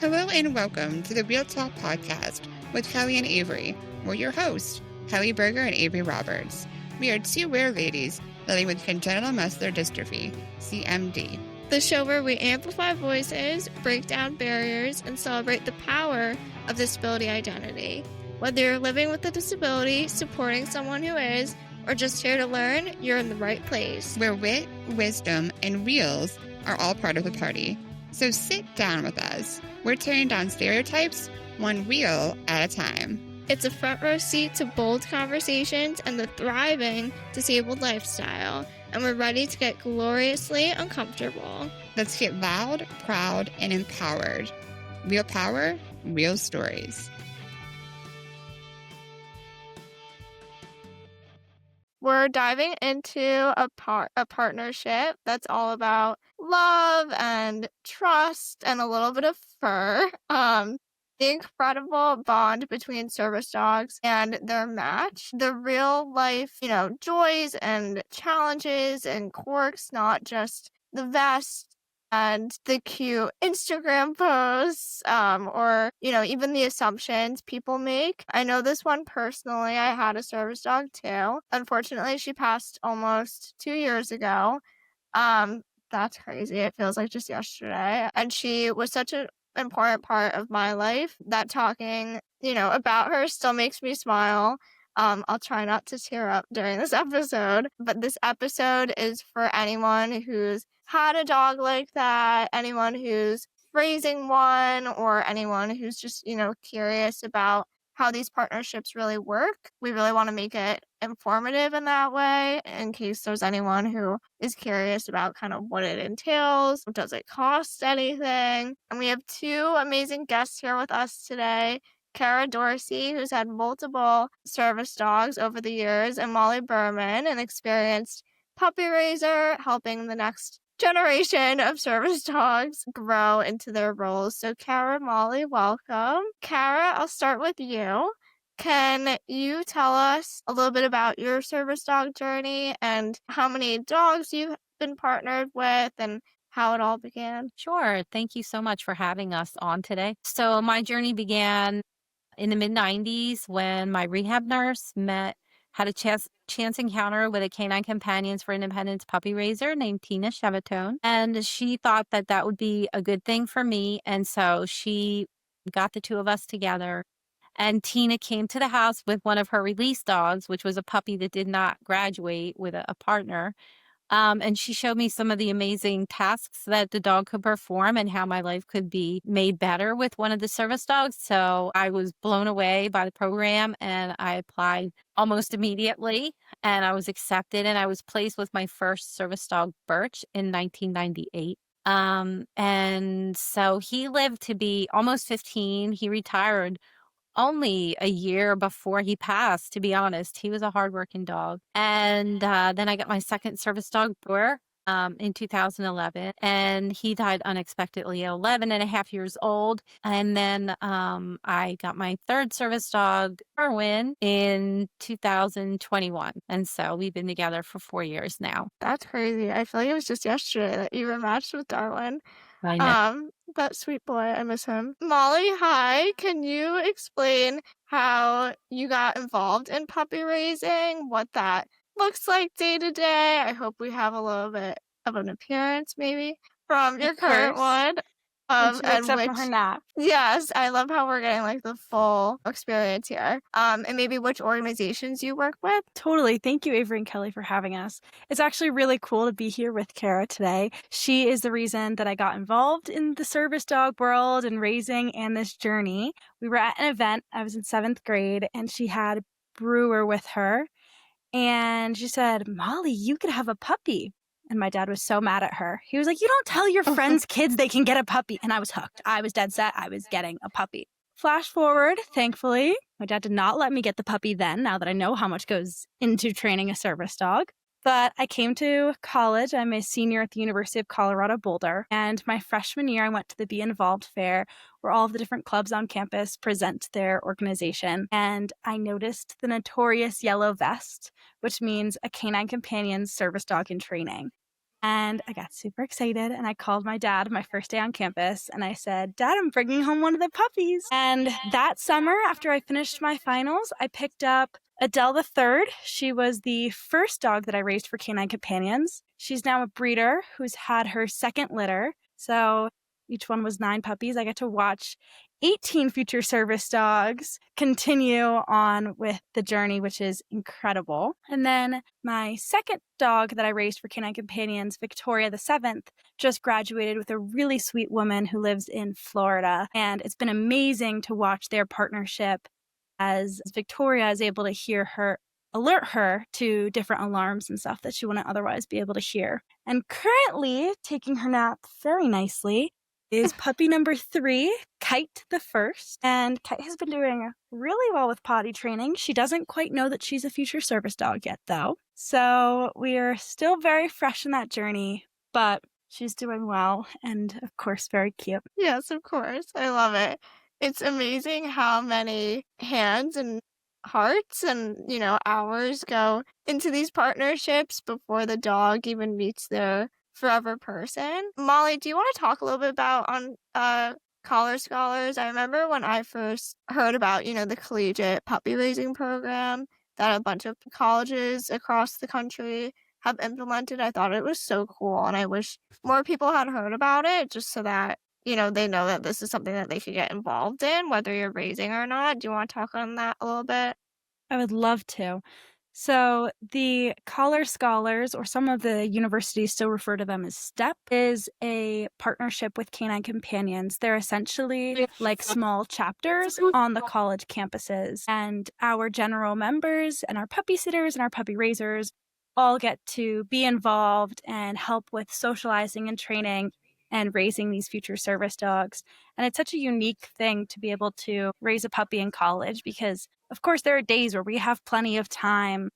Hello and welcome to the Real Talk Podcast with Kelly and Avery. We're your hosts, Kelly Berger and Avery Roberts. We are two rare ladies living with congenital muscular dystrophy, CMD. The show where we amplify voices, break down barriers, and celebrate the power of disability identity. Whether you're living with a disability, supporting someone who is, or just here to learn, you're in the right place. Where wit, wisdom, and reels are all part of the party. So sit down with us. We're tearing down stereotypes, one reel at a time. It's a front row seat to bold conversations and the thriving disabled lifestyle, and we're ready to get gloriously uncomfortable. Let's get loud, proud, and empowered. Real power, real stories. We're diving into a partnership that's all about love and trust and a little bit of fur. The incredible bond between service dogs and their match. The real life, joys and challenges and quirks, not just the vest and the cute Instagram posts, or, even the assumptions people make. I know this one personally. I had a service dog too. Unfortunately, she passed almost 2 years ago. That's crazy. It feels like just yesterday. And she was such an important part of my life that talking, about her still makes me smile. I'll try not to tear up during this episode, but this episode is for anyone who's had a dog like that, anyone who's raising one, or anyone who's just, curious about how these partnerships really work. We really want to make it informative in that way, in case there's anyone who is curious about kind of what it entails. Does it cost anything? And we have two amazing guests here with us today. Kara Dorsey, who's had multiple service dogs over the years, and Molly Berman, an experienced puppy raiser, helping the next generation of service dogs grow into their roles. So Kara, Molly, welcome. Kara, I'll start with you. Can you tell us a little bit about your service dog journey and how many dogs you've been partnered with and how it all began? Sure. Thank you so much for having us on today. So my journey began in the mid-90s when my rehab nurse had a chance encounter with a Canine Companions for Independence puppy raiser named Tina Chevatone. And she thought that would be a good thing for me. And so she got the two of us together. And Tina came to the house with one of her release dogs, which was a puppy that did not graduate with a partner. And she showed me some of the amazing tasks that the dog could perform and how my life could be made better with one of the service dogs. So I was blown away by the program and I applied almost immediately and I was accepted and I was placed with my first service dog, Birch, in 1998. And so he lived to be almost 15. He retired only a year before he passed, to be honest. He was a hardworking dog. And then I got my second service dog, Brewer, in 2011. And he died unexpectedly at 11 and a half years old. And then I got my third service dog, Erwin, in 2021. And so we've been together for 4 years now. That's crazy. I feel like it was just yesterday that you were matched with Darwin. I know. That sweet boy, I miss him. Molly, hi. Can you explain how you got involved in puppy raising, what that looks like day to day? I hope we have a little bit of an appearance, maybe, from your current one. And which, her nap. Yes, I love how we're getting like the full experience here. And maybe which organizations you work with. Totally. Thank you, Avery and Kelly, for having us. It's actually really cool to be here with Kara today. She is the reason that I got involved in the service dog world and raising and this journey. We were at an event. I was in 7th grade and she had Brewer with her. And she said, "Molly, you could have a puppy." And my dad was so mad at her. He was like, "You don't tell your friends' kids they can get a puppy." And I was hooked. I was dead set. I was getting a puppy. Flash forward, thankfully, my dad did not let me get the puppy then, now that I know how much goes into training a service dog. But I came to college. I'm a senior at the University of Colorado Boulder. And my freshman year, I went to the Be Involved Fair, where all of the different clubs on campus present their organization. And I noticed the notorious yellow vest, which means a Canine Companions service dog in training. And I got super excited and I called my dad my first day on campus and I said, Dad, I'm bringing home one of the puppies. And that summer, after I finished my finals, I picked up Adele the third. She was the first dog that I raised for Canine Companions. She's now a breeder who's had her second litter. So each one was 9 puppies. I get to watch 18 future service dogs continue on with the journey, which is incredible. And then my second dog that I raised for Canine Companions, Victoria the seventh, just graduated with a really sweet woman who lives in Florida. And it's been amazing to watch their partnership as Victoria is able to alert her to different alarms and stuff that she wouldn't otherwise be able to hear. And currently taking her nap very nicely is puppy number 3, Kite the first. And Kite has been doing really well with potty training. She doesn't quite know that she's a future service dog yet, though. So we are still very fresh in that journey, but she's doing well and, of course, very cute. Yes, of course. I love it. It's amazing how many hands and hearts and, hours go into these partnerships before the dog even meets their forever person. Molly, do you want to talk a little bit about Collar Scholars? I remember when I first heard about, the collegiate puppy raising program that a bunch of colleges across the country have implemented. I thought it was so cool, and I wish more people had heard about it just so that, they know that this is something that they could get involved in, whether you're raising or not. Do you want to talk on that a little bit? I would love to. So the Collar Scholars, or some of the universities still refer to them as STEP, is a partnership with Canine Companions. They're essentially like small chapters on the college campuses. And our general members and our puppy sitters and our puppy raisers all get to be involved and help with socializing and training and raising these future service dogs. And it's such a unique thing to be able to raise a puppy in college because, of course, there are days where we have plenty of time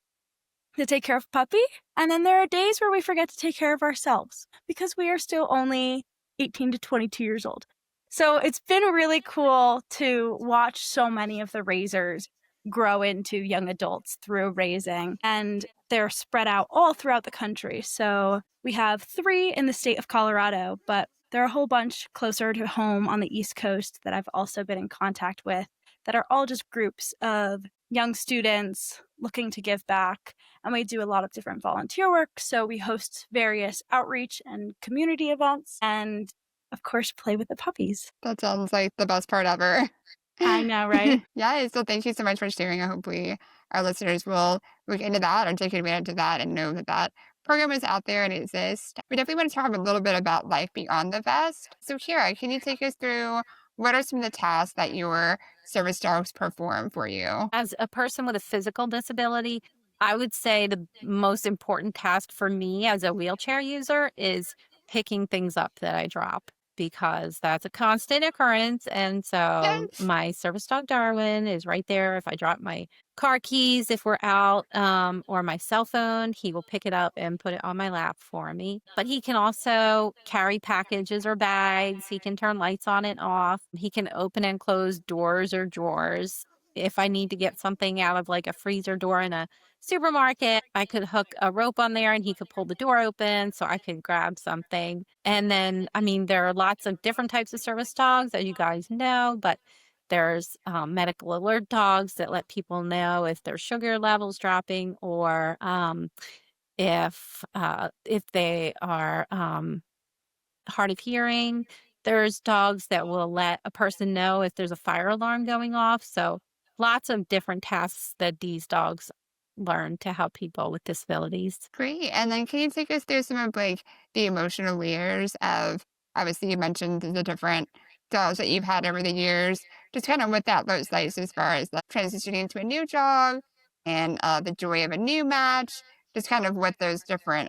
to take care of a puppy. And then there are days where we forget to take care of ourselves because we are still only 18 to 22 years old. So it's been really cool to watch so many of the raisers grow into young adults through raising, and they're spread out all throughout the country. So we have 3 in the state of Colorado, but there are a whole bunch closer to home on the East Coast that I've also been in contact with that are all just groups of young students looking to give back. And we do a lot of different volunteer work. So we host various outreach and community events and, of course, play with the puppies. That sounds like the best part ever. I know, right? Yeah, so thank you so much for sharing. Hopefully our listeners will look into that or take advantage of that and know that that program is out there and exists. We definitely want to talk a little bit about life beyond the vest. So Kara, can you take us through what are some of the tasks that your service dogs perform for you? As a person with a physical disability, I would say the most important task for me as a wheelchair user is picking things up that I drop, because that's a constant occurrence. And so Yes. my service dog Darwin is right there. If I drop my car keys, if we're out, or my cell phone, he will pick it up and put it on my lap for me. But he can also carry packages or bags. He can turn lights on and off. He can open and close doors or drawers. If I need to get something out of like a freezer door in a supermarket, I could hook a rope on there and he could pull the door open so I could grab something. And then, there are lots of different types of service dogs, as you guys know, but there's medical alert dogs that let people know if their sugar levels dropping, or if they are hard of hearing. There's dogs that will let a person know if there's a fire alarm going off. So lots of different tasks that these dogs learn to help people with disabilities. Great. And then can you take us through some of like the emotional layers of, obviously you mentioned the different dogs that you've had over the years, just kind of what that looks like as far as like transitioning to a new dog and the joy of a new match, just kind of what those different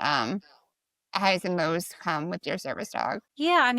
highs and lows come with your service dog. Yeah,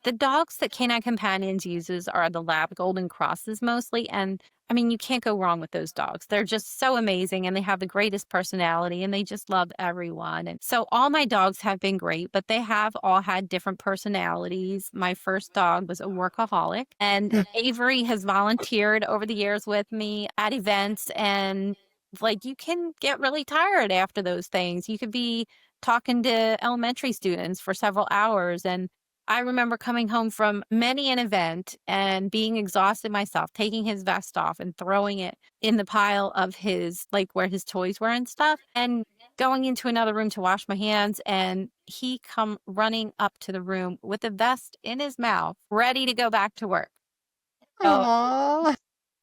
the dogs that Canine Companions uses are the Lab Golden Crosses mostly. And you can't go wrong with those dogs. They're just so amazing and they have the greatest personality and they just love everyone. And so all my dogs have been great, but they have all had different personalities. My first dog was a workaholic, and Avery has volunteered over the years with me at events, and like you can get really tired after those things. You could be talking to elementary students for several hours. And I remember coming home from many an event and being exhausted myself, taking his vest off and throwing it in the pile of his, like where his toys were and stuff, and going into another room to wash my hands. And he come running up to the room with the vest in his mouth, ready to go back to work. So Aww.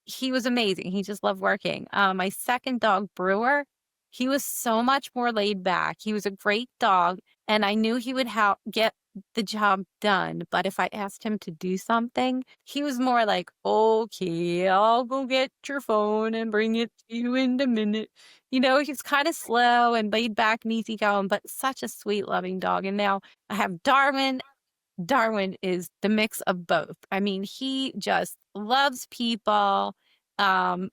he was amazing. He just loved working. My second dog, Brewer, he was so much more laid back. He was a great dog, and I knew he would get the job done. But if I asked him to do something, he was more like, okay, I'll go get your phone and bring it to you in a minute. You know, he's kind of slow and laid back and easygoing, but such a sweet, loving dog. And now I have Darwin. Darwin is the mix of both. I mean, he just loves people,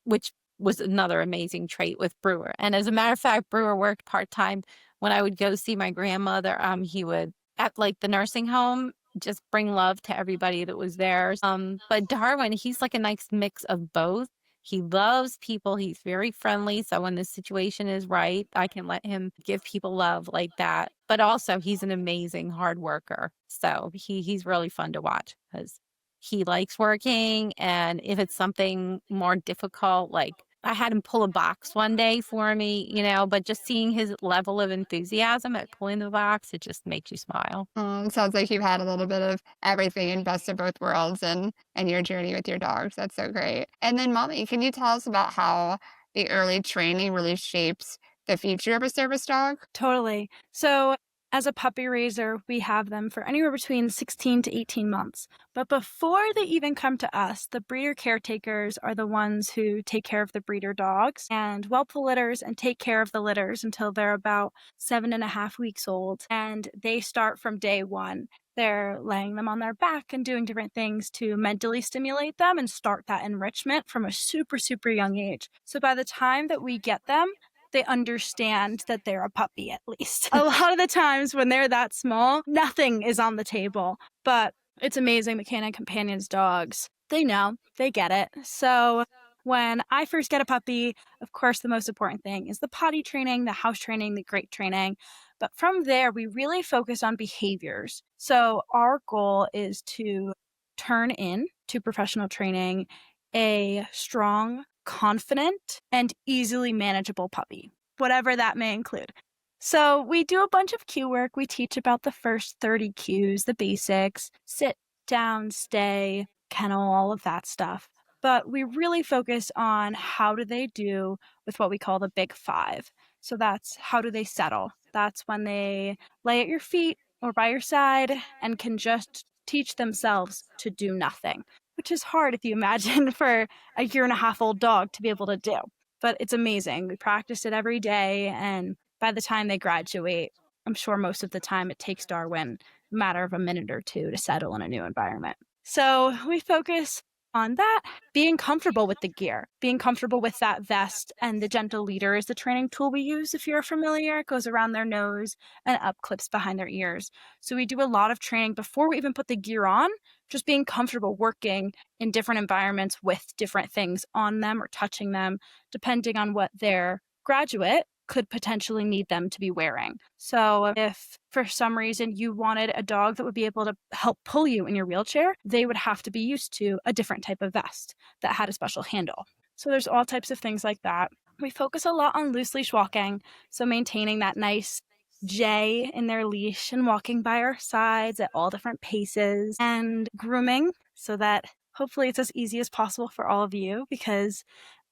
which was another amazing trait with Brewer. And as a matter of fact, Brewer worked part-time when I would go see my grandmother. He would, at like the nursing home, just bring love to everybody that was there. But Darwin, he's like a nice mix of both. He loves people. He's very friendly. So when the situation is right, I can let him give people love like that. But also, he's an amazing hard worker. So he's really fun to watch because he likes working. And if it's something more difficult, like I had him pull a box one day for me, you know, but just seeing his level of enthusiasm at pulling the box, it just makes you smile. Sounds like you've had a little bit of everything and best of both worlds and your journey with your dogs. That's so great. And then, Molly, can you tell us about how the early training really shapes the future of a service dog? Totally. So as a puppy raiser, we have them for anywhere between 16 to 18 months. But before they even come to us, the breeder caretakers are the ones who take care of the breeder dogs and whelp the litters and take care of the litters until they're about 7.5 weeks old. And they start from day one. They're laying them on their back and doing different things to mentally stimulate them and start that enrichment from a super, super young age. So by the time that we get them, they understand that they're a puppy, at least. A lot of the times when they're that small, nothing is on the table. But it's amazing, the canine companions dogs, they know, they get it. So when I first get a puppy, of course, the most important thing is the potty training, the house training, the crate training. But from there, we really focus on behaviors. So our goal is to turn in to professional training a strong, confident, and easily manageable puppy, whatever that may include. So we do a bunch of cue work. We teach about the first 30 cues, the basics, sit, down, stay, kennel, all of that stuff. But we really focus on how do they do with what we call the big five. So that's how do they settle? That's when they lay at your feet or by your side and can just teach themselves to do nothing, which is hard if you imagine for a 1.5-year-old dog to be able to do. But it's amazing. We practice it every day, and by the time they graduate, I'm sure most of the time it takes Darwin a matter of a minute or two to settle in a new environment. So we focus on that, being comfortable with the gear, being comfortable with that vest, and the gentle leader is the training tool we use. If you're familiar, it goes around their nose and up clips behind their ears. So we do a lot of training before we even put the gear on, just being comfortable working in different environments with different things on them or touching them, depending on what their graduate could potentially need them to be wearing. So if for some reason you wanted a dog that would be able to help pull you in your wheelchair, they would have to be used to a different type of vest that had a special handle. So there's all types of things like that. We focus a lot on loose leash walking, so maintaining that nice J in their leash and walking by our sides at all different paces, and grooming so that hopefully it's as easy as possible for all of you, because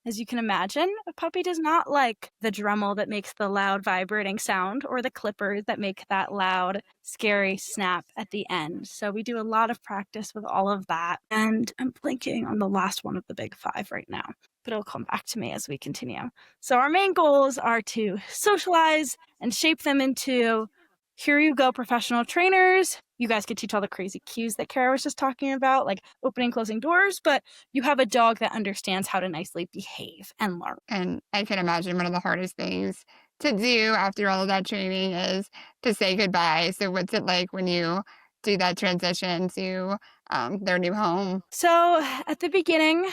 as you can imagine, a puppy does not like the Dremel that makes the loud vibrating sound or the clippers that make that loud, scary snap at the end. So we do a lot of practice with all of that. And I'm blanking on the last one of the big five right now, but it'll come back to me as we continue. So our main goals are to socialize and shape them into, here you go, professional trainers. You guys could teach all the crazy cues that Kara was just talking about, like opening, closing doors, but you have a dog that understands how to nicely behave and learn. And I can imagine one of the hardest things to do after all of that training is to say goodbye. So what's it like when you do that transition to their new home? So at the beginning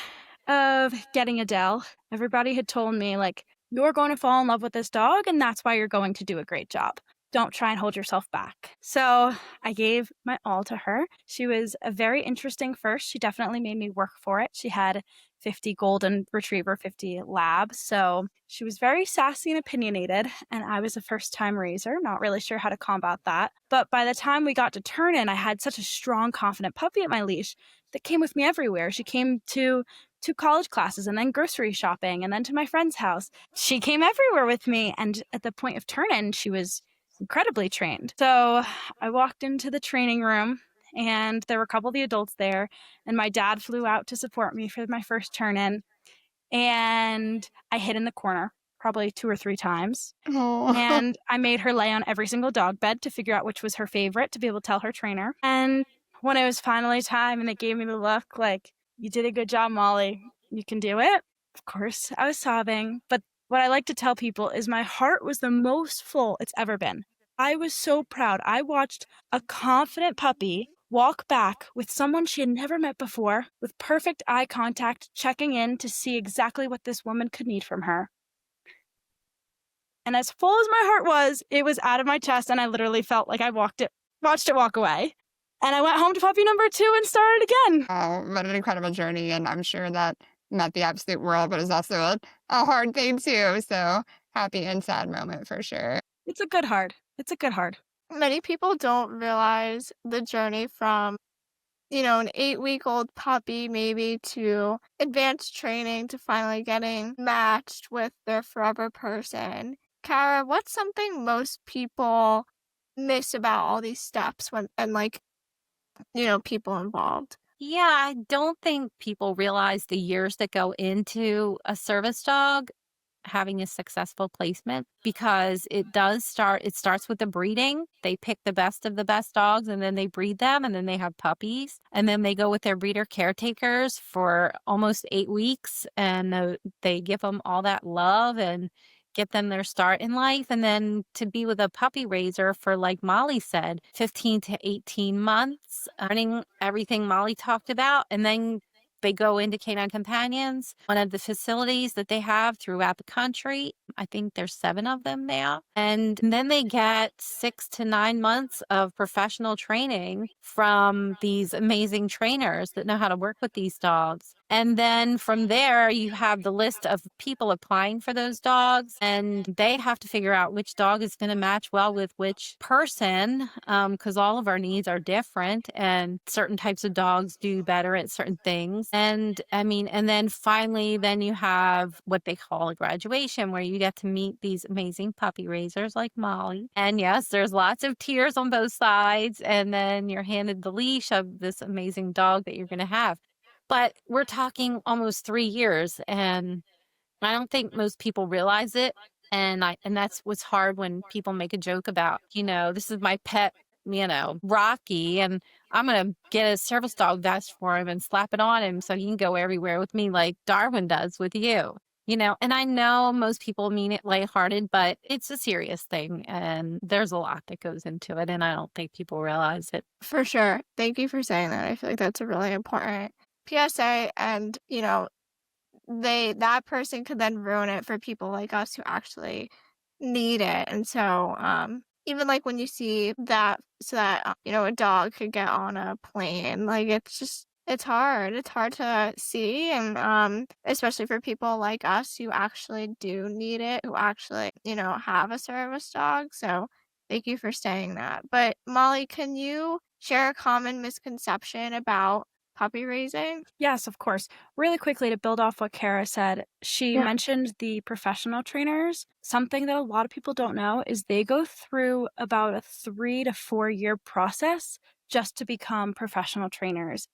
of getting Adele, everybody had told me, like, you're going to fall in love with this dog, and that's why you're going to do a great job. don't try and hold yourself back. So I gave my all to her. She was a very interesting first. She definitely made me work for it. She had 50 golden retriever, 50 lab. So she was very sassy and opinionated, and I was a first-time raiser, not really sure how to combat that. But by the time we got to turn-in, I had such a strong, confident puppy at my leash that came with me everywhere. She came to college classes and then grocery shopping and then to my friend's house. She came everywhere with me, and at the point of turn-in, she was incredibly trained. So I walked into the training room, and there were a couple of the adults there, and my dad flew out to support me for my first turn-in, and I hid in the corner probably 2 or 3 times. Oh. And I made her lay on every single dog bed to figure out which was her favorite to be able to tell her trainer. And when it was finally time and they gave me the look like, "You did a good job, Molly. You can do it." Of course, I was sobbing. But what I like to tell people is my heart was the most full it's ever been. I was so proud. I watched a confident puppy walk back with someone she had never met before, with perfect eye contact, checking in to see exactly what this woman could need from her. And as full as my heart was, it was out of my chest, and I literally felt like I watched it walk away. And I went home to puppy number 2 and started again. Oh, what an incredible journey. And I'm sure that meant the absolute world, but it's also a hard thing too. So happy and sad moment for sure. It's a good hard. It's a good hard. Many people don't realize the journey from, an 8-week-old puppy maybe to advanced training to finally getting matched with their forever person. Kara, what's something most people miss about all these steps people involved? Yeah, I don't think people realize the years that go into a service dog having a successful placement, because it starts with the breeding. They pick the best of the best dogs and then they breed them, and then they have puppies, and then they go with their breeder caretakers for almost 8 weeks, and they give them all that love and get them their start in life. And then to be with a puppy raiser for, like Molly said, 15 to 18 months, learning everything Molly talked about. And then they go into Canine Companions, one of the facilities that they have throughout the country. I think there's 7 of them now. And then they get 6 to 9 months of professional training from these amazing trainers that know how to work with these dogs. And then from there, you have the list of people applying for those dogs, and they have to figure out which dog is going to match well with which person, because all of our needs are different, and certain types of dogs do better at certain things. And then finally, then you have what they call a graduation, where you get to meet these amazing puppy raisers like Molly. And yes, there's lots of tears on both sides, and then you're handed the leash of this amazing dog that you're going to have. But we're talking almost 3 years, and I don't think most people realize it. And that's what's hard when people make a joke about, this is my pet, Rocky, and I'm going to get a service dog vest for him and slap it on him so he can go everywhere with me like Darwin does with you. And I know most people mean it lighthearted, but it's a serious thing, and there's a lot that goes into it, and I don't think people realize it. For sure. Thank you for saying that. I feel like that's a really important PSA, and that person could then ruin it for people like us who actually need it. And so even like when you see that, so that a dog could get on a plane, like it's hard to see, and especially for people like us who actually do need it, who actually have a service dog. So thank you for saying that. But Molly, can you share a common misconception about puppy raising? Yes, of course. Really quickly, to build off what Kara said, she mentioned the professional trainers. Something that a lot of people don't know is they go through about a 3 to 4 year process just to become professional trainers.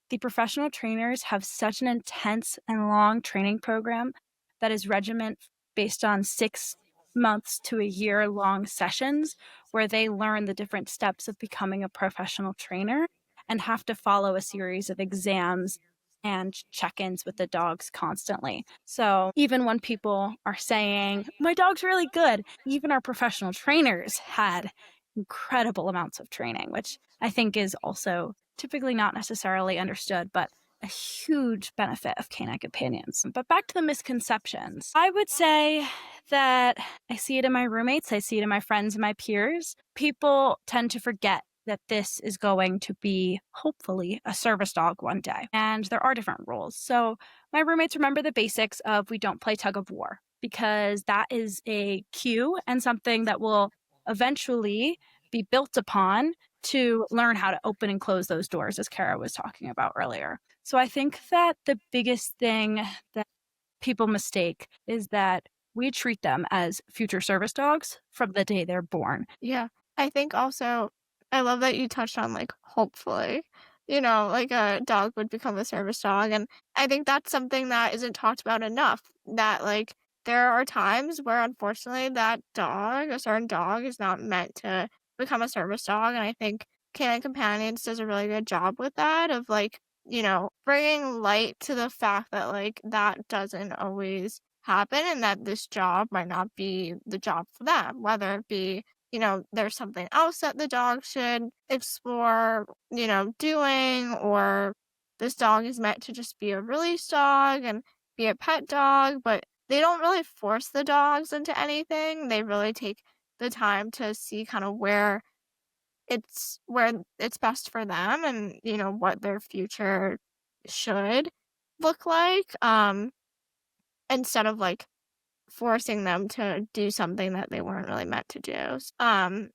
The professional trainers have such an intense and long training program that is regiment based on 6 months to a year long sessions, where they learn the different steps of becoming a professional trainer and have to follow a series of exams and check-ins with the dogs constantly. So even when people are saying, my dog's really good, even our professional trainers had incredible amounts of training, which I think is also typically not necessarily understood, but a huge benefit of canine companions. But back to the misconceptions. I would say that I see it in my roommates, I see it in my friends and my peers. People tend to forget that this is going to be, hopefully, a service dog one day. And there are different rules. So my roommates remember the basics of we don't play tug of war, because that is a cue and something that will eventually be built upon to learn how to open and close those doors, as Kara was talking about earlier. So I think that the biggest thing that people mistake is that we treat them as future service dogs from the day they're born. Yeah. I think also, I love that you touched on, like, hopefully, like a dog would become a service dog. And I think that's something that isn't talked about enough. That, like, there are times where, unfortunately, that dog, a certain dog, is not meant to become a service dog. And I think Canine Companions does a really good job with that, of, like, bringing light to the fact that, like, that doesn't always happen, and that this job might not be the job for them, whether it be, there's something else that the dog should explore, doing, or this dog is meant to just be a release dog and be a pet dog. But they don't really force the dogs into anything. They really take the time to see kind of where it's best for them, and what their future should look like, instead of, like, forcing them to do something that they weren't really meant to do. I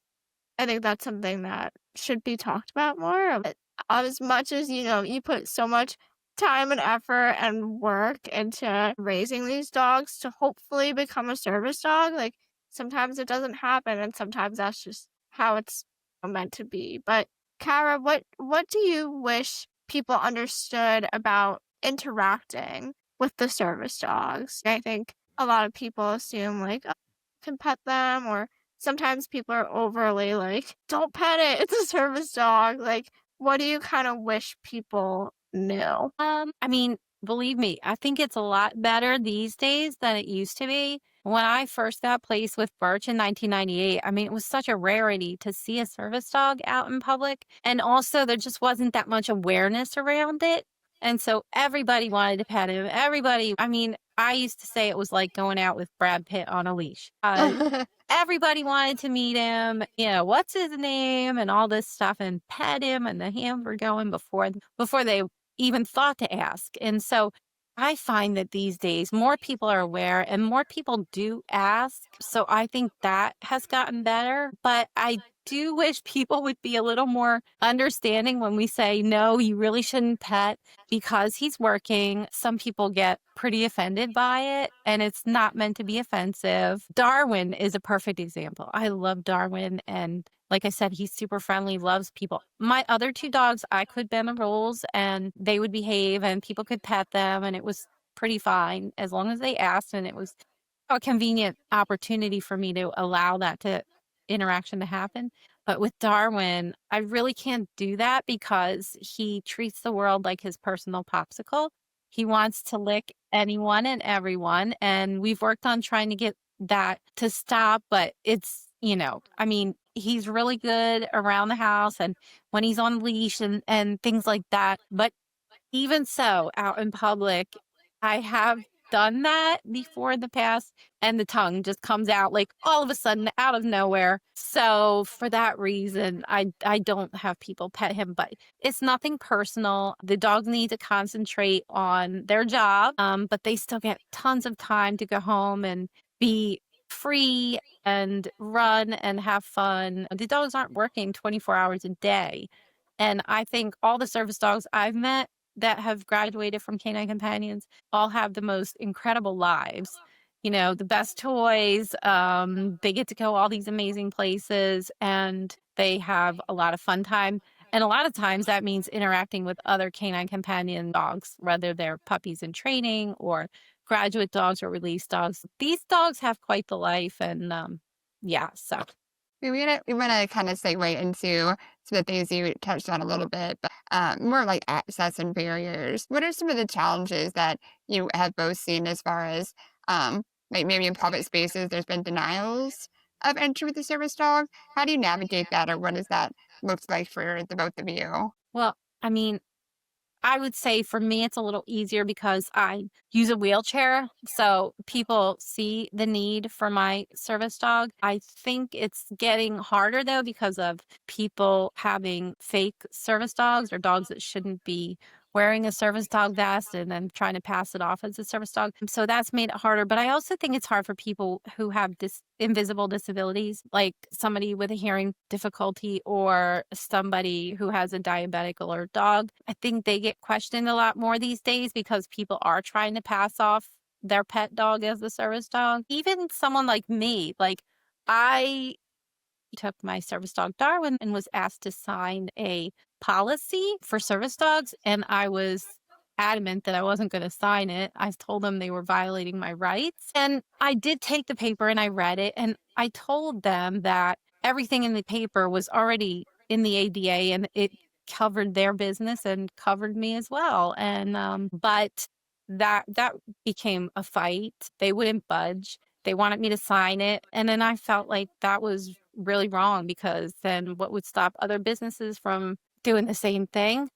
think that's something that should be talked about more. As much as, you put so much time and effort and work into raising these dogs to hopefully become a service dog, like, sometimes it doesn't happen, and sometimes that's just how it's meant to be. But Kara, what do you wish people understood about interacting with the service dogs? I think a lot of people assume, like, oh, you can pet them, or sometimes people are overly like, don't pet it, it's a service dog. Like, what do you kind of wish people knew? I mean, believe me, I think it's a lot better these days than it used to be. When I first got placed with Birch in 1998, I mean, it was such a rarity to see a service dog out in public. And also, there just wasn't that much awareness around it. And so everybody wanted to pet him. Everybody, I mean, I used to say it was like going out with Brad Pitt on a leash. Everybody wanted to meet him, what's his name and all this stuff, and pet him, and the hands were going before they even thought to ask. And so I find that these days more people are aware and more people do ask. So I think that has gotten better. But I do wish people would be a little more understanding when we say, no, you really shouldn't pet because he's working. Some people get pretty offended by it, and it's not meant to be offensive. Darwin is a perfect example. I love Darwin, and like I said, he's super friendly, loves people. My other two dogs, I could bend the rules and they would behave and people could pet them, and it was pretty fine as long as they asked, and it was a convenient opportunity for me to allow that interaction to happen. But with Darwin, I really can't do that because he treats the world like his personal popsicle. He wants to lick anyone and everyone, and we've worked on trying to get that to stop, but it's, I mean, he's really good around the house and when he's on leash and things like that. But even so, out in public, I have done that before in the past, and the tongue just comes out like all of a sudden out of nowhere. So for that reason, I don't have people pet him, but it's nothing personal. The dogs need to concentrate on their job, but they still get tons of time to go home and be free and run and have fun. The dogs aren't working 24 hours a day. And I think all the service dogs I've met that have graduated from Canine Companions all have the most incredible lives. The best toys. They get to go all these amazing places, and they have a lot of fun time. And a lot of times that means interacting with other Canine Companion dogs, whether they're puppies in training or graduate dogs or release dogs. These dogs have quite the life, and so. We want to kind of segue into some of the things you touched on a little bit, but more like access and barriers. What are some of the challenges that you have both seen as far as, like maybe in public spaces, there's been denials of entry with the service dog? How do you navigate that, or what does that look like for the both of you? Well, I mean, I would say for me, it's a little easier because I use a wheelchair. So people see the need for my service dog. I think it's getting harder though because of people having fake service dogs or dogs that shouldn't be wearing a service dog vest and then trying to pass it off as a service dog. So that's made it harder. But I also think it's hard for people who have invisible disabilities, like somebody with a hearing difficulty or somebody who has a diabetic alert dog. I think they get questioned a lot more these days because people are trying to pass off their pet dog as the service dog. Even someone like me, like I took my service dog Darwin and was asked to sign a policy for service dogs, and I was adamant that I wasn't going to sign it. I told them they were violating my rights, and I did take the paper and I read it, and I told them that everything in the paper was already in the ADA and it covered their business and covered me as well. And but that became a fight. They wouldn't budge. They wanted me to sign it. And then I felt like that was really wrong because then what would stop other businesses from doing the same thing?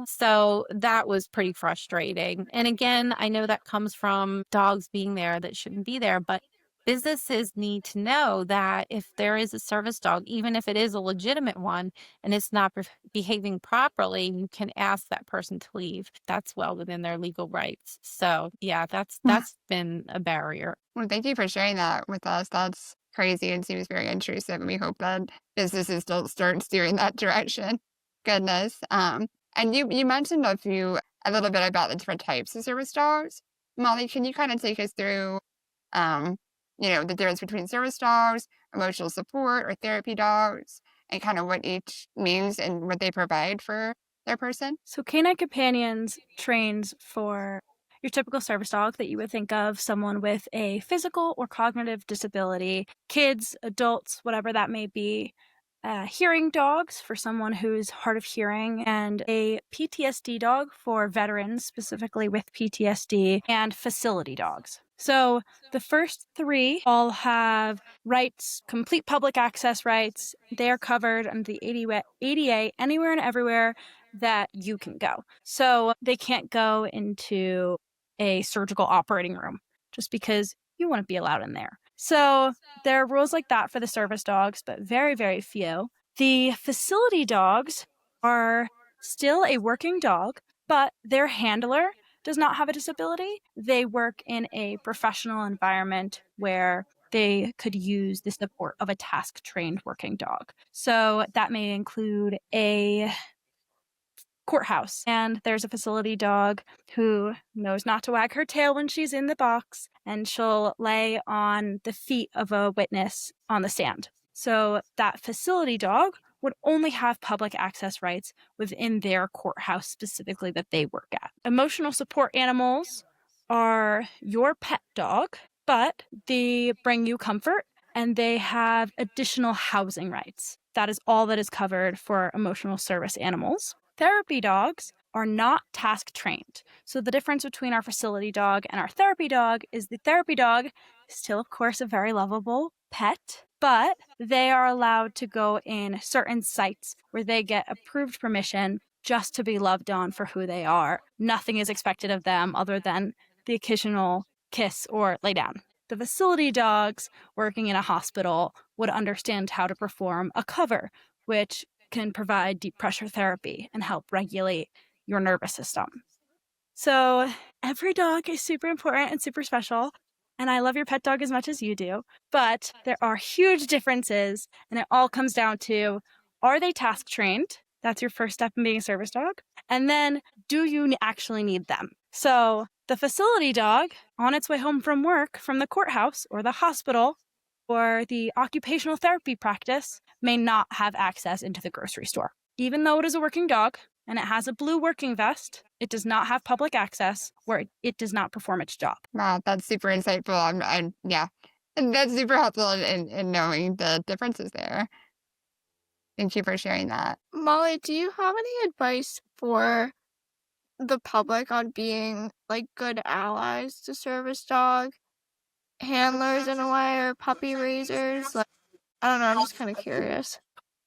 So that was pretty frustrating. And again, I know that comes from dogs being there that shouldn't be there, but businesses need to know that if there is a service dog, even if it is a legitimate one and it's not behaving properly, you can ask that person to leave. That's well within their legal rights. So yeah, that's been a barrier. Well, thank you for sharing that with us. That's crazy and seems very intrusive. And we hope that businesses don't start steering that direction. Goodness. And you mentioned a little bit about the different types of service dogs. Molly, can you kind of take us through the difference between service dogs, emotional support, or therapy dogs, and kind of what each means and what they provide for their person? So Canine Companions trains for your typical service dog that you would think of, someone with a physical or cognitive disability, kids, adults, whatever that may be. Hearing dogs for someone who's hard of hearing, and a PTSD dog for veterans specifically with PTSD, and facility dogs. So the first three all have rights, complete public access rights. They are covered under the ADA anywhere and everywhere that you can go. So they can't go into a surgical operating room just because you wouldn't be allowed in there. So there are rules like that for the service dogs, but very, very few. The facility dogs are still a working dog, but their handler does not have a disability. They work in a professional environment where they could use the support of a task-trained working dog. So that may include a courthouse, and there's a facility dog who knows not to wag her tail when she's in the box, and she'll lay on the feet of a witness on the stand. So that facility dog would only have public access rights within their courthouse specifically that they work at. Emotional support animals are your pet dog, but they bring you comfort and they have additional housing rights. That is all that is covered for emotional service animals. Therapy dogs are not task trained. So the difference between our facility dog and our therapy dog is the therapy dog is still, of course, a very lovable pet, but they are allowed to go in certain sites where they get approved permission just to be loved on for who they are. Nothing is expected of them other than the occasional kiss or lay down. The facility dogs working in a hospital would understand how to perform a cover, which can provide deep pressure therapy and help regulate your nervous system. So every dog is super important and super special, and I love your pet dog as much as you do, but there are huge differences, and it all comes down to, are they task trained? That's your first step in being a service dog. And then, do you actually need them? So the facility dog, on its way home from work, from the courthouse or the hospital or the occupational therapy practice, may not have access into the grocery store. Even though it is a working dog and it has a blue working vest, it does not have public access where it does not perform its job. Wow, that's super insightful. And that's super helpful in knowing the differences there. Thank you for sharing that. Molly, do you have any advice for the public on being like good allies to service dog handlers in a way, or puppy raisers? Like, I don't know, I'm just kind of curious.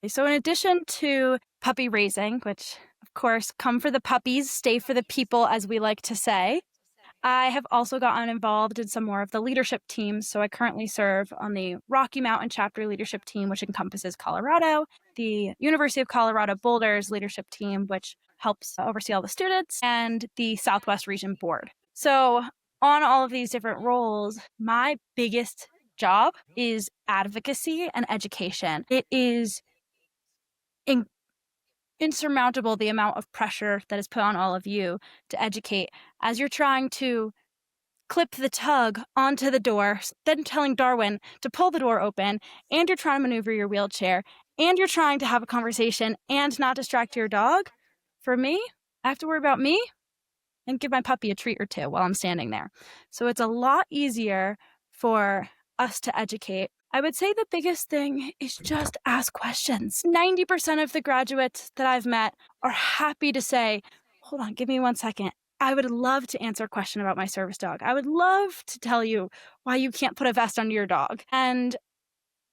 So in addition to puppy raising, which Of course, come for the puppies, stay for the people, as we like to say. I have also gotten involved in some more of the leadership teams. So I currently serve on the Rocky Mountain chapter leadership team, which encompasses Colorado, the University of Colorado Boulder's leadership team, which helps oversee all the students, and the Southwest Region Board. So on all of these different roles, my biggest job is advocacy and education. It is insurmountable the amount of pressure that is put on all of you to educate as you're trying to clip the tug onto the door, then telling Darwin to pull the door open, and you're trying to maneuver your wheelchair, and you're trying to have a conversation and not distract your dog. For me, I have to worry about me and give my puppy a treat or two while I'm standing there. So it's a lot easier for us to educate. I would say the biggest thing is just ask questions. 90% of the graduates that I've met are happy to say, hold on, give me 1 second. I would love to answer a question about my service dog. I would love to tell you why you can't put a vest under your dog. And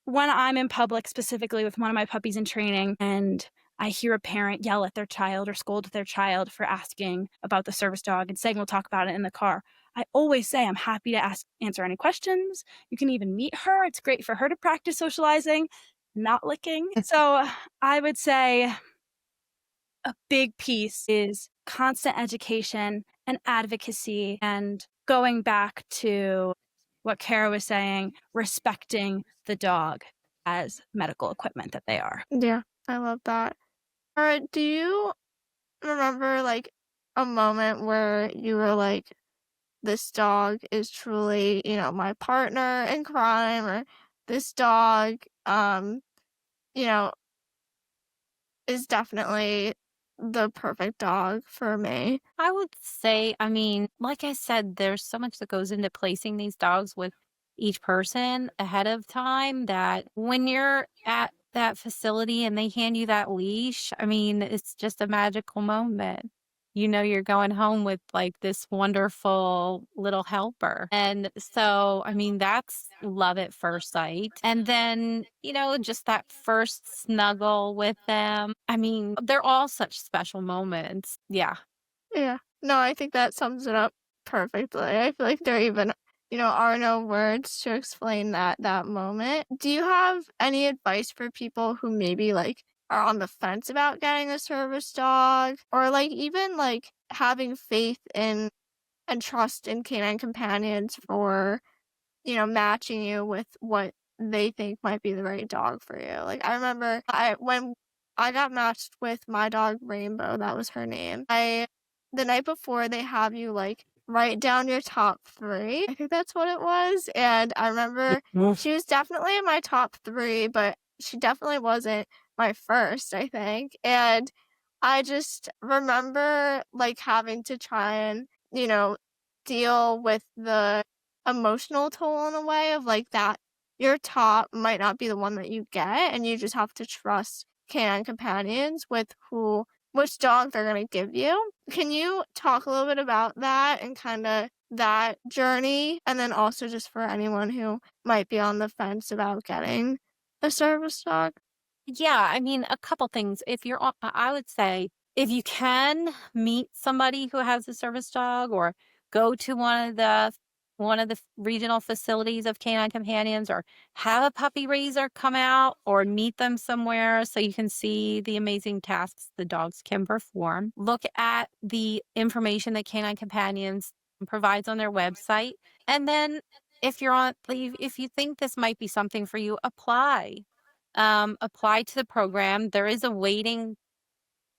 when I'm in public, specifically with one of my puppies in training, and I hear a parent yell at their child or scold their child for asking about the service dog and saying we'll talk about it in the car, I always say I'm happy to answer any questions. You can even meet her. It's great for her to practice socializing, not licking. So I would say a big piece is constant education and advocacy, and going back to what Kara was saying, respecting the dog as medical equipment that they are. Yeah, I love that. Kara, do you remember like a moment where you were like, this dog is truly, my partner in crime, or this dog, you know, is definitely the perfect dog for me? I would say, I mean, like I said, there's so much that goes into placing these dogs with each person ahead of time that when you're at that facility and they hand you that leash, I mean, it's just a magical moment. You know, you're going home with like this wonderful little helper. And so, I mean, that's love at first sight. And then, just that first snuggle with them. I mean, they're all such special moments. Yeah. Yeah. No, I think that sums it up perfectly. I feel like there even, are no words to explain that moment. Do you have any advice for people who maybe like are on the fence about getting a service dog, or like even like having faith in and trust in canine companions for, matching you with what they think might be the right dog for you? Like I remember when I got matched with my dog Rainbow, that was her name. The night before they have you like write down your top 3. I think that's what it was. And I remember she was definitely in my top 3, but she definitely wasn't my first, I think. And I just remember like having to try and, deal with the emotional toll in a way of like that your top might not be the one that you get, and you just have to trust canine companions with which dog they're going to give you. Can you talk a little bit about that and kind of that journey, and then also just for anyone who might be on the fence about getting a service dog? Yeah, I mean, a couple things. I would say if you can meet somebody who has a service dog, or go to one of the regional facilities of canine companions, or have a puppy raiser come out or meet them somewhere so you can see the amazing tasks the dogs can perform. Look at the information that Canine Companions provides on their website. And then if you think this might be something for you, apply. Apply to the program. There is a waiting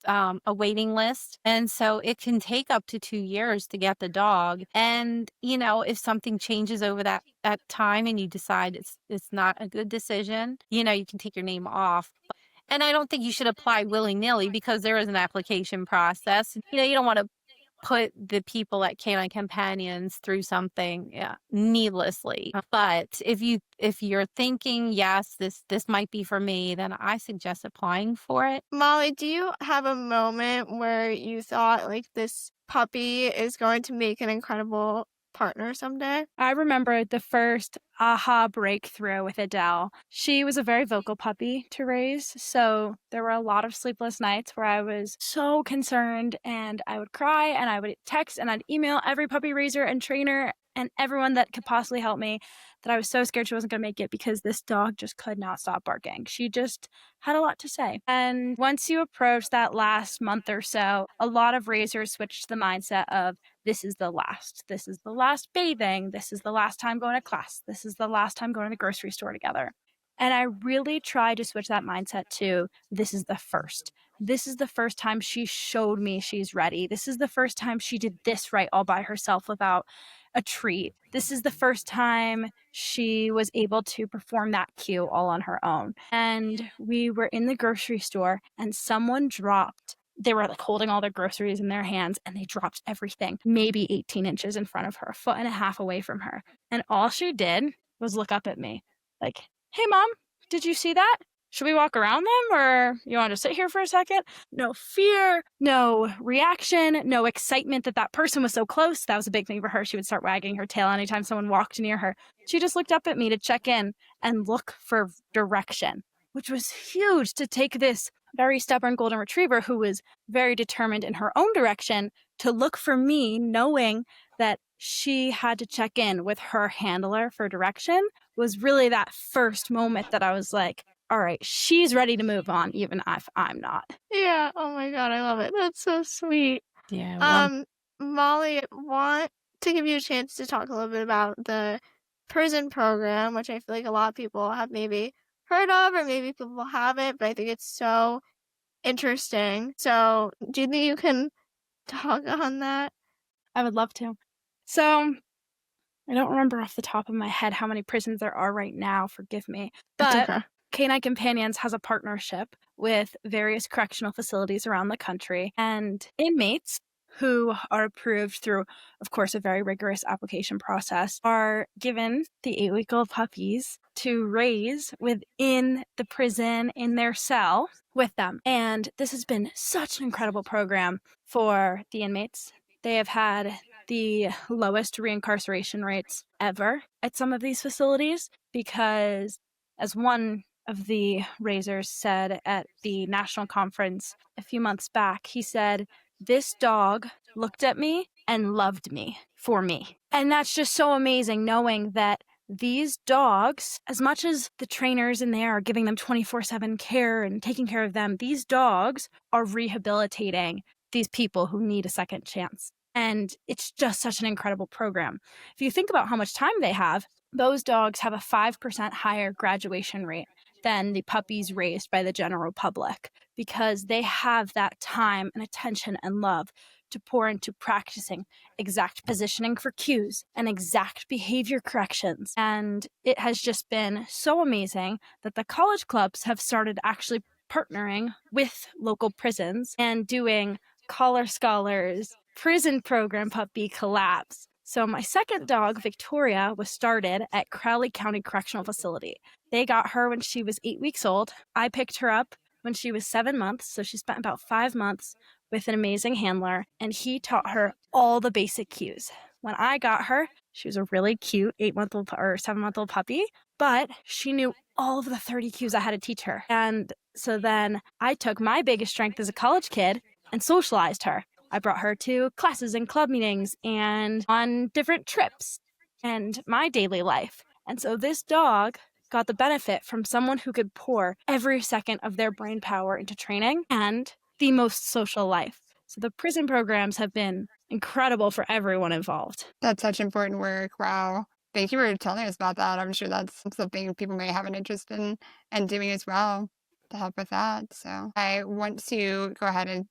list. And so it can take up to 2 years to get the dog. And, if something changes over that time and you decide it's not a good decision, you can take your name off. And I don't think you should apply willy-nilly, because there is an application process. You don't want to put the people at Canine Companions through something needlessly. But if you're thinking, yes, this might be for me, then I suggest applying for it. Molly, do you have a moment where you thought like this puppy is going to make an incredible partner someday? I remember the first aha breakthrough with Adele. She was a very vocal puppy to raise, so there were a lot of sleepless nights where I was so concerned, and I would cry, and I would text, and I'd email every puppy raiser and trainer and everyone that could possibly help me, that I was so scared she wasn't going to make it because this dog just could not stop barking. She just had a lot to say. And once you approach that last month or so, a lot of raisers switched to the mindset of, this is the last. This is the last bathing. This is the last time going to class. This is the last time going to the grocery store together. And I really tried to switch that mindset to, this is the first. This is the first time she showed me she's ready. This is the first time she did this right all by herself without a treat. This is the first time she was able to perform that cue all on her own. And we were in the grocery store, and someone dropped, they were like holding all their groceries in their hands, and they dropped everything, maybe 18 inches in front of her, a foot and a half away from her. And all she did was look up at me like, hey, Mom, did you see that? Should we walk around them, or you want to sit here for a second? No fear, no reaction, no excitement that that person was so close. That was a big thing for her. She would start wagging her tail anytime someone walked near her. She just looked up at me to check in and look for direction, which was huge, to take this very stubborn golden retriever who was very determined in her own direction to look for me, knowing that she had to check in with her handler for direction, was really that first moment that I was like, all right, she's ready to move on, even if I'm not. Yeah. Oh my God, I love it. That's so sweet. Yeah. Molly, want to give you a chance to talk a little bit about the prison program, which I feel like a lot of people have maybe heard of, or maybe people haven't, but I think it's so interesting. So do you think you can talk on that? I would love to. So I don't remember off the top of my head how many prisons there are right now, forgive me. But Canine Companions has a partnership with various correctional facilities around the country, and inmates who are approved through, of course, a very rigorous application process, are given the 8-week-old puppies to raise within the prison in their cell with them. And this has been such an incredible program for the inmates. They have had the lowest reincarceration rates ever at some of these facilities because, as one of the raisers said at the national conference a few months back, he said, this dog looked at me and loved me for me. And that's just so amazing, knowing that these dogs, as much as the trainers in there are giving them 24/7 care and taking care of them, these dogs are rehabilitating these people who need a second chance. And it's just such an incredible program. If you think about how much time they have, those dogs have a 5% higher graduation rate than the puppies raised by the general public, because they have that time and attention and love to pour into practicing exact positioning for cues and exact behavior corrections. And it has just been so amazing that the college clubs have started actually partnering with local prisons and doing Collar Scholars prison program puppy collabs. So my second dog, Victoria, was started at Crowley County Correctional Facility. They got her when she was 8 weeks old. I picked her up when she was 7 months, so she spent about 5 months with an amazing handler, and he taught her all the basic cues. When I got her, she was a really cute 8-month-old or 7-month-old puppy, but she knew all of the 30 cues I had to teach her. And so then I took my biggest strength as a college kid and socialized her. I brought her to classes and club meetings and on different trips and my daily life. And so this dog got the benefit from someone who could pour every second of their brain power into training and the most social life. So the prison programs have been incredible for everyone involved. That's such important work. Wow. Thank you for telling us about that. I'm sure that's something people may have an interest in and doing as well to help with that. So I want to go ahead and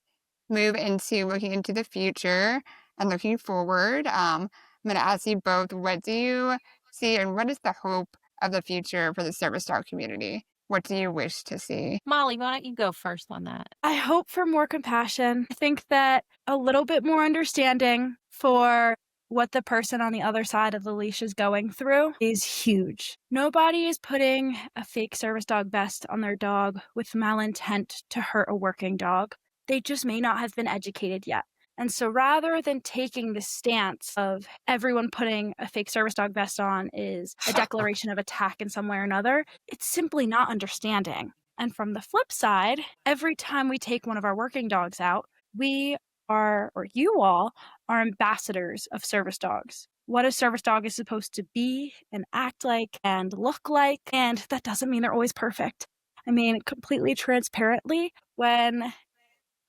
move into looking into the future and looking forward. I'm going to ask you both, what do you see and what is the hope of the future for the service dog community? What do you wish to see? Molly, why don't you go first on that? I hope for more compassion. I think that a little bit more understanding for what the person on the other side of the leash is going through is huge. Nobody is putting a fake service dog vest on their dog with malintent to hurt a working dog. They just may not have been educated yet. And so rather than taking the stance of everyone putting a fake service dog vest on is a declaration of attack in some way or another, it's simply not understanding. And from the flip side, every time we take one of our working dogs out, we are, or you all, are ambassadors of service dogs. What a service dog is supposed to be and act like and look like. And that doesn't mean they're always perfect. I mean, completely transparently, when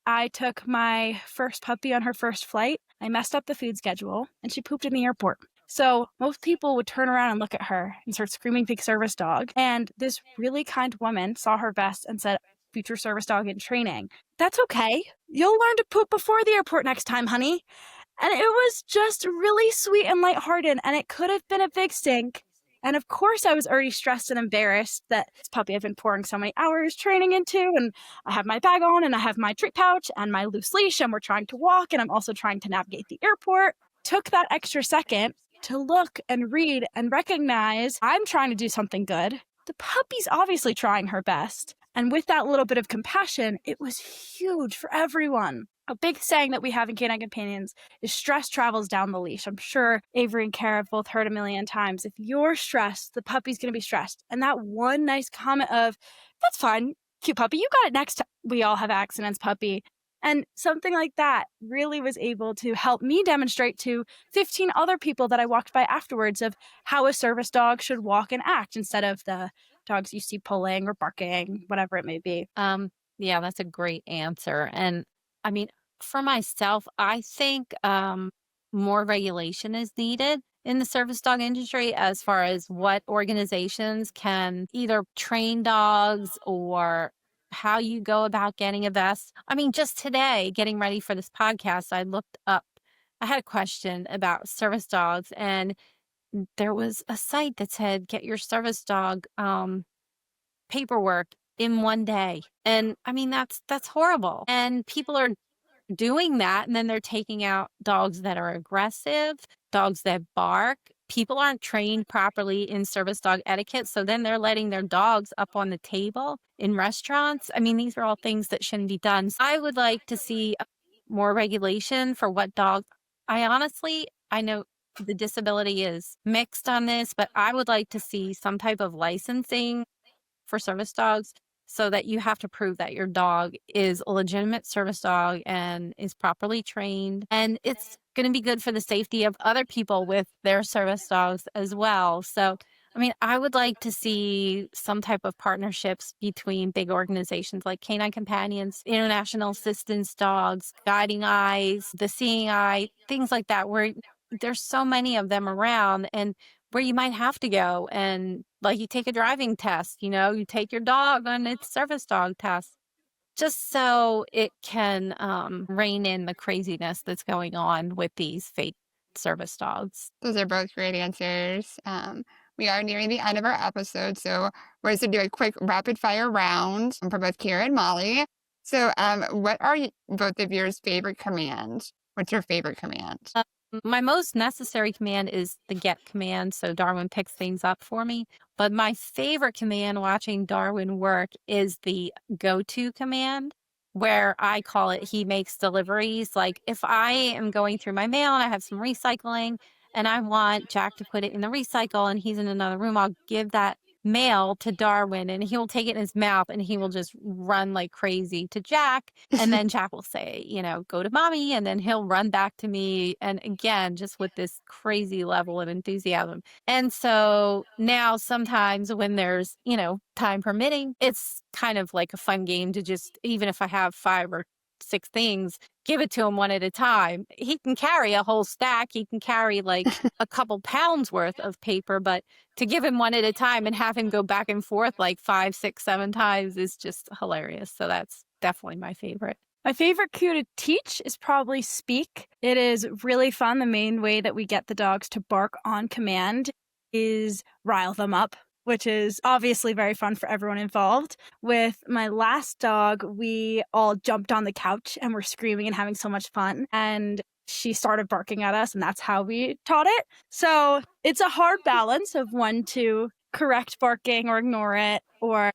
I took my first puppy on her first flight, I messed up the food schedule and she pooped in the airport. So most people would turn around and look at her and start screaming fake service dog. And this really kind woman saw her vest and said, future service dog in training. That's okay. You'll learn to poop before the airport next time, honey. And it was just really sweet and lighthearted, and it could have been a big stink. And of course, I was already stressed and embarrassed that this puppy I've been pouring so many hours training into, and I have my bag on, and I have my treat pouch and my loose leash, and we're trying to walk, and I'm also trying to navigate the airport. Took that extra second to look and read and recognize I'm trying to do something good. The puppy's obviously trying her best. And with that little bit of compassion, it was huge for everyone. A big saying that we have in Canine Companions is stress travels down the leash. I'm sure Avery and Kara have both heard a million times. If you're stressed, the puppy's going to be stressed. And that one nice comment of, that's fine, cute puppy, you got it next time. We all have accidents, puppy. And something like that really was able to help me demonstrate to 15 other people that I walked by afterwards of how a service dog should walk and act instead of the dogs you see pulling or barking, whatever it may be. Yeah, that's a great answer. And I mean, for myself, I think more regulation is needed in the service dog industry as far as what organizations can either train dogs or how you go about getting a vest. I mean, just today, getting ready for this podcast, I looked up, I had a question about service dogs, and there was a site that said, get your service dog paperwork in one day. And I mean, that's horrible. And people are doing that, and then they're taking out dogs that are aggressive, dogs that bark. People aren't trained properly in service dog etiquette, so then they're letting their dogs up on the table in restaurants. I mean, these are all things that shouldn't be done. So I would like to see more regulation for what dogs. I know the disability is mixed on this, but I would like to see some type of licensing for service dogs so that you have to prove that your dog is a legitimate service dog and is properly trained. And it's going to be good for the safety of other people with their service dogs as well. So, I mean, I would like to see some type of partnerships between big organizations like Canine Companions, International Assistance Dogs, Guiding Eyes, the Seeing Eye, things like that, where there's so many of them around, and where you might have to go and like you take a driving test, you take your dog on its service dog test, just so it can rein in the craziness that's going on with these fake service dogs. Those are both great answers. We are nearing the end of our episode, so we're going to do a quick rapid fire round for both Kara and Molly. So what are both of yours favorite command? What's your favorite command? My most necessary command is the get command, so Darwin picks things up for me. But my favorite command watching Darwin work is the go-to command, where I call it he makes deliveries. Like if I am going through my mail and I have some recycling and I want Jack to put it in the recycle and he's in another room, I'll give that mail to Darwin and he will take it in his mouth and he will just run like crazy to Jack. And then Jack will say, go to mommy. And then he'll run back to me. And again, just with this crazy level of enthusiasm. And so now sometimes when there's, time permitting, it's kind of like a fun game to just, even if I have 5 or 6 things, give it to him one at a time. He can carry a whole stack. He can carry like a couple pounds worth of paper, but to give him one at a time and have him go back and forth like 5, 6, 7 times is just hilarious. So that's definitely my favorite. My favorite cue to teach is probably speak. It is really fun. The main way that we get the dogs to bark on command is rile them up, which is obviously very fun for everyone involved. With my last dog, we all jumped on the couch and were screaming and having so much fun. And she started barking at us, and that's how we taught it. So it's a hard balance of when to correct barking or ignore it, or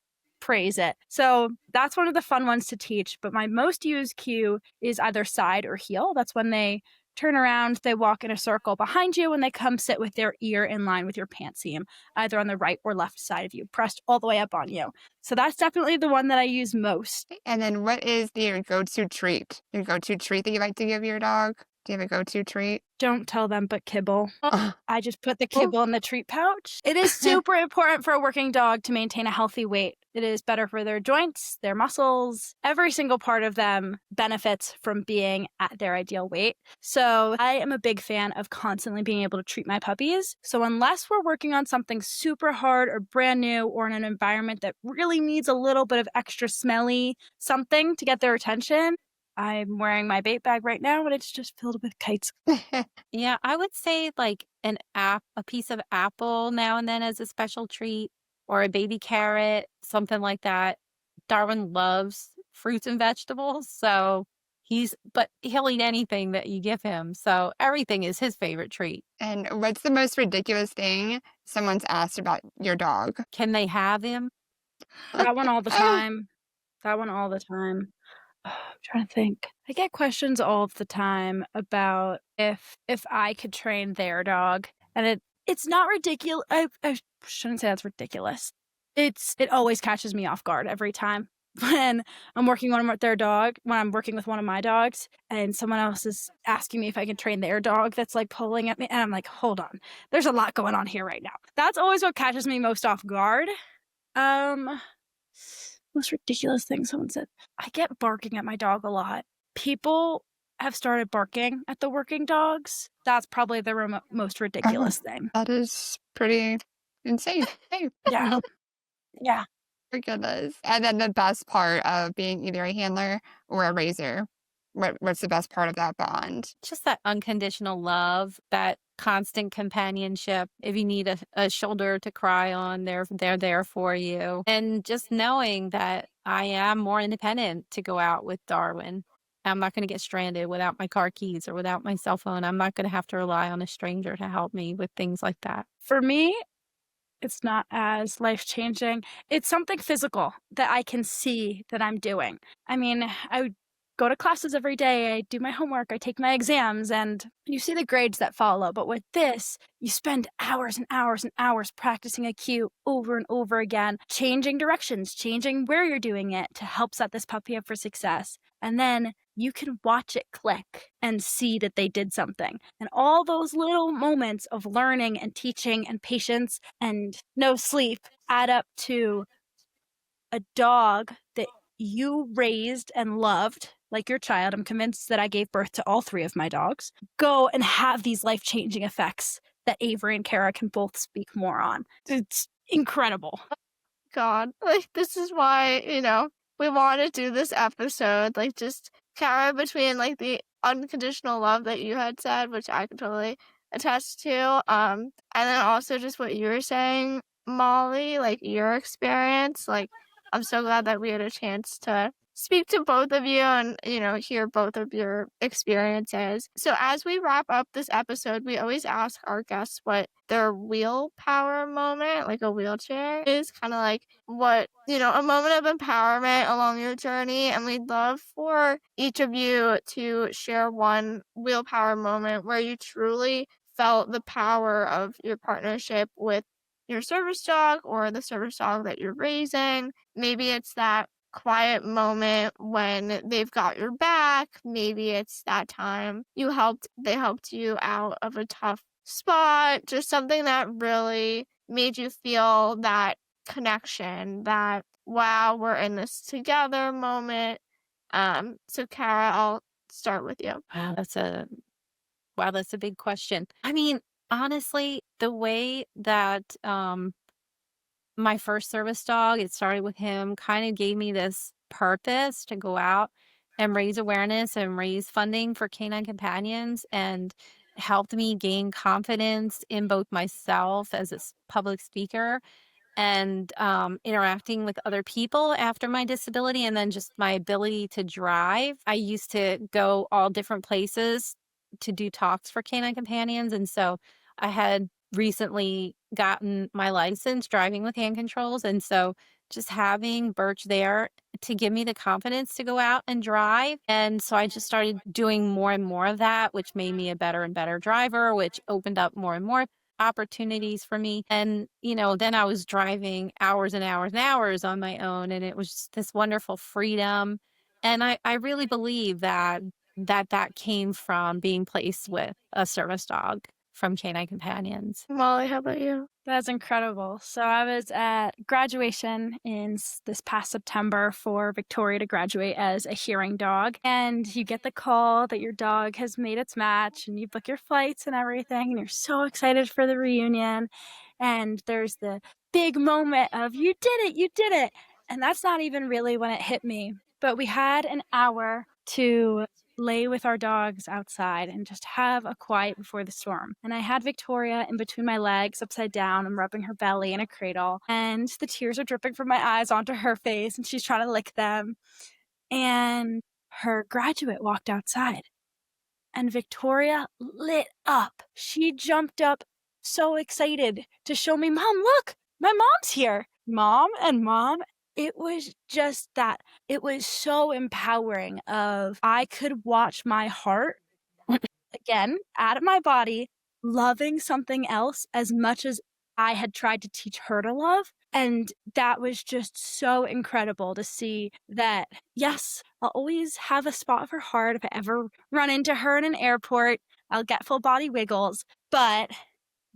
praise it. So that's one of the fun ones to teach. But my most used cue is either side or heel. That's when they turn around, they walk in a circle behind you, and they come sit with their ear in line with your pant seam, either on the right or left side of you, pressed all the way up on you. So that's definitely the one that I use most. And then what is your go-to treat? Your go-to treat that you like to give your dog? Do you have a go-to treat? Don't tell them, but kibble. I just put the Oh. kibble in the treat pouch. It is super important for a working dog to maintain a healthy weight. It is better for their joints, their muscles. Every single part of them benefits from being at their ideal weight. So I am a big fan of constantly being able to treat my puppies. So unless we're working on something super hard or brand new or in an environment that really needs a little bit of extra smelly something to get their attention, I'm wearing my bait bag right now, and it's just filled with kites. Yeah, I would say like a piece of apple now and then as a special treat, or a baby carrot, something like that. Darwin loves fruits and vegetables, so but he'll eat anything that you give him. So everything is his favorite treat. And what's the most ridiculous thing someone's asked about your dog? Can they have him? That one all the time. That one all the time. I'm trying to think. I get questions all the time about if I could train their dog, and it's not ridiculous. I shouldn't say that's ridiculous. It always catches me off guard every time when I'm working on their dog, when I'm working with one of my dogs, and someone else is asking me if I can train their dog that's like pulling at me, and I'm like, hold on, there's a lot going on here right now. That's always what catches me most off guard. Most ridiculous thing someone said. I get barking at my dog a lot. People have started barking at the working dogs. That's probably the most ridiculous thing. That is pretty insane. Hey. Yeah. Yeah. For goodness. And then the best part of being either a handler or a raiser. What's the best part of that bond? Just that unconditional love, that constant companionship. If you need a shoulder to cry on, they're there for you. And just knowing that I am more independent to go out with Darwin. I'm not going to get stranded without my car keys or without my cell phone. I'm not going to have to rely on a stranger to help me with things like that. For me, it's not as life-changing. It's something physical that I can see that I'm doing. I mean, I go to classes every day, I do my homework, I take my exams, and you see the grades that follow. But with this, you spend hours and hours and hours practicing a cue over and over again, changing directions, changing where you're doing it to help set this puppy up for success. And then you can watch it click and see that they did something. And all those little moments of learning and teaching and patience and no sleep add up to a dog that you raised and loved like your child. I'm convinced that I gave birth to all three of my dogs. Go and have these life-changing effects that Avery and Kara can both speak more on. It's incredible. God, like, this is why, we want to do this episode. Like, just Kara, between, like, the unconditional love that you had said, which I could totally attest to, and then also just what you were saying, Molly, like, your experience. Like, I'm so glad that we had a chance to speak to both of you and, hear both of your experiences. So as we wrap up this episode, we always ask our guests what their wheel power moment, like a wheelchair, is. Kind of like what, a moment of empowerment along your journey. And we'd love for each of you to share one wheel power moment where you truly felt the power of your partnership with your service dog or the service dog that you're raising. Maybe it's that quiet moment when they've got your back. Maybe it's that time they helped you out of a tough spot. Just something that really made you feel that connection, that wow, we're in this together moment. So Kara, I'll start with you. Wow, that's a big question. I mean, honestly, the way that my first service dog, it started with him, kind of gave me this purpose to go out and raise awareness and raise funding for canine companions, and helped me gain confidence in both myself as a public speaker and interacting with other people after my disability, and then just my ability to drive. I used to go all different places to do talks for canine companions, and so I had recently gotten my license driving with hand controls, and so just having Birch there to give me the confidence to go out and drive. And so I just started doing more and more of that, which made me a better and better driver, which opened up more and more opportunities for me. And, then I was driving hours and hours and hours on my own. And it was just this wonderful freedom. And I really believe that came from being placed with a service dog from Canine Companions. Molly, how about you? That's incredible. So I was at graduation in this past September for Victoria to graduate as a hearing dog. And you get the call that your dog has made its match and you book your flights and everything. And you're so excited for the reunion. And there's the big moment of, you did it, you did it. And that's not even really when it hit me. But we had an hour to lay with our dogs outside and just have a quiet before the storm. And I had Victoria in between my legs, upside down. I'm rubbing her belly in a cradle. And the tears are dripping from my eyes onto her face, and she's trying to lick them. And her graduate walked outside. And Victoria lit up. She jumped up so excited to show me, Mom, look, my mom's here. Mom. It was just that. It was so empowering of I could watch my heart, again, out of my body, loving something else as much as I had tried to teach her to love. And that was just so incredible to see that, yes, I'll always have a spot of her heart. If I ever run into her in an airport, I'll get full body wiggles. But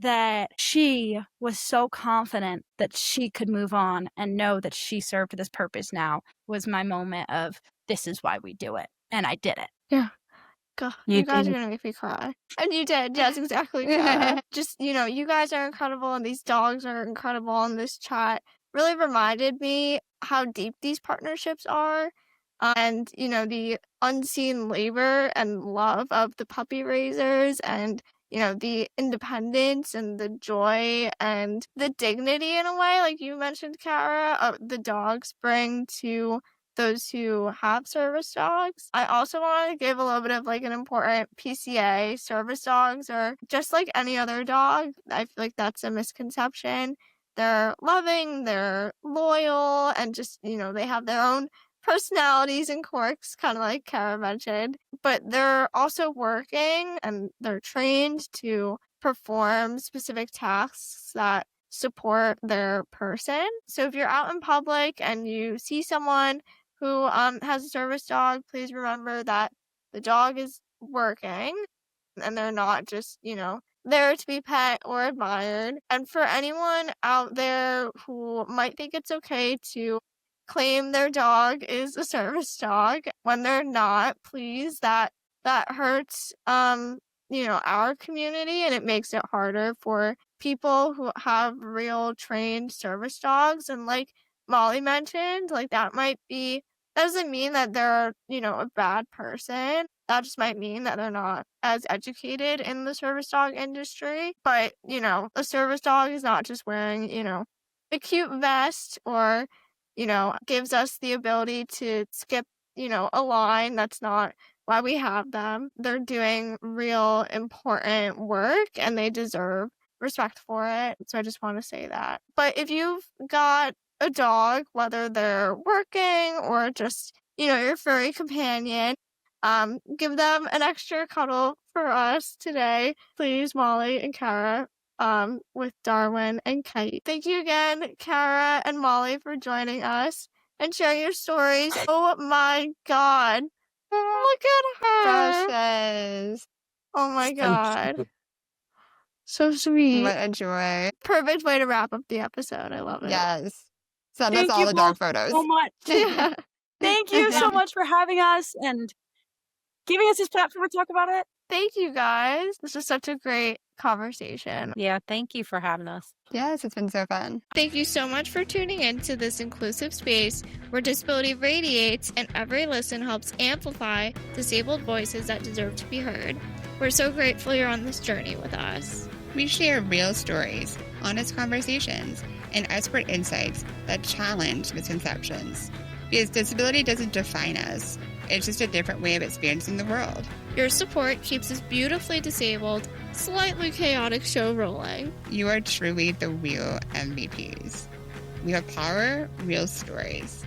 that she was so confident that she could move on and know that she served this purpose now was my moment of, this is why we do it. And I did it. Yeah. God, you guys are going to make me cry. And you did. Yes, exactly. Just, you guys are incredible and these dogs are incredible, and this chat really reminded me how deep these partnerships are. And, the unseen labor and love of the puppy raisers, and the independence and the joy and the dignity, in a way, like you mentioned, Kara, the dogs bring to those who have service dogs. I also want to give a little bit of an important PCA. Service dogs are just like any other dog. I feel like that's a misconception. They're loving, they're loyal, and just, they have their own personalities and quirks, kind of like Kara mentioned, but they're also working and they're trained to perform specific tasks that support their person. So if you're out in public and you see someone who has a service dog, please remember that the dog is working and they're not just, there to be pet or admired. And for anyone out there who might think it's okay to claim their dog is a service dog when they're not, please, that hurts our community, and it makes it harder for people who have real trained service dogs. And like Molly mentioned, that doesn't mean that they're a bad person. That just might mean that they're not as educated in the service dog industry. But a service dog is not just wearing a cute vest or gives us the ability to skip, a line. That's not why we have them. They're doing real important work and they deserve respect for it. So I just want to say that. But if you've got a dog, whether they're working or just, your furry companion, give them an extra cuddle for us today, please, Molly and Kara. With Darwin and Kite. Thank you again, Kara and Molly, for joining us and sharing your stories. Oh my God. Look at her. Precious. Oh my God. So sweet. What a joy. Perfect way to wrap up the episode. I love it. Yes. Send Thank us all you the dog both photos. so much. Yeah. Thank you so much for having us and giving us this platform to talk about it. Thank you, guys. This was such a great conversation. Yeah, thank you for having us. Yes, it's been so fun. Thank you so much for tuning in to this inclusive space where disability radiates and every listen helps amplify disabled voices that deserve to be heard. We're so grateful you're on this journey with us. We share real stories, honest conversations, and expert insights that challenge misconceptions. Because disability doesn't define us. It's just a different way of experiencing the world. Your support keeps this beautifully disabled, slightly chaotic show rolling. You are truly the real MVPs. We have power, real stories.